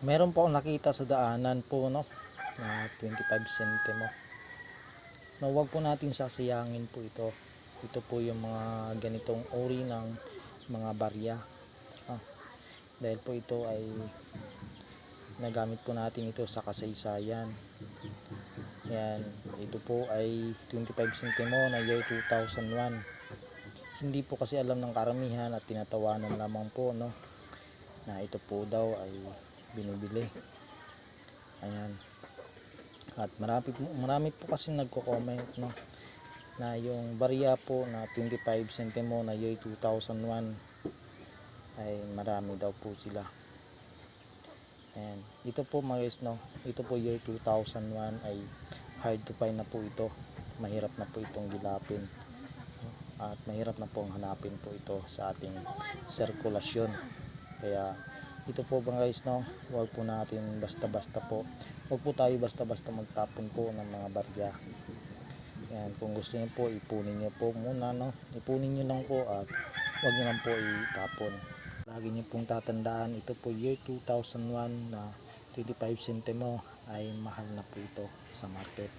Meron po akong nakita sa daanan po, no, na 25 centimo. Na huwag po natin sasayangin po ito. Ito po yung mga ganitong uri ng mga barya. Ah, dahil po ito ay nagamit po natin ito sa kasaysayan. Yan, ito po ay 25 centimo na year 2001. Hindi po kasi alam ng karamihan at tinatawanan lamang po, no, na ito po daw ay binibili. Ayan. At marami po kasi nagko-comment, no, na yung barya po na 25 centimo na year 2001 ay marami daw po sila. Ayan. Ito po mga guys, no, ito po year 2001 ay hard to find na po ito. Mahirap na po itong gilapin. At mahirap na po hanapin po ito sa ating sirkulasyon. Kaya ito po mga guys, no, huwag po natin basta-basta po. Huwag po tayo basta-basta magtapon po ng mga barya. Yan, kung gusto niyo po, ipunin niyo po muna, no. Ipunin niyo lang po at huwag niyo lang po itapon. Lagi niyo pong tatandaan, ito po year 2001 na 25 centimo ay mahal na po ito sa market.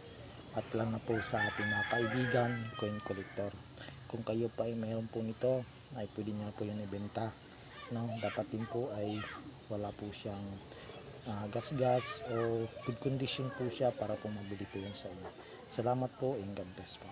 At lang na po sa ating mga kaibigan, coin collector. Kung kayo pa ay mayroon po nito, ay pwede niyo na po yun ibenta, no. Dapat din po ay wala po siyang gas-gas o good condition po siya para po mabili po yun sa inyo. Salamat po and God bless po.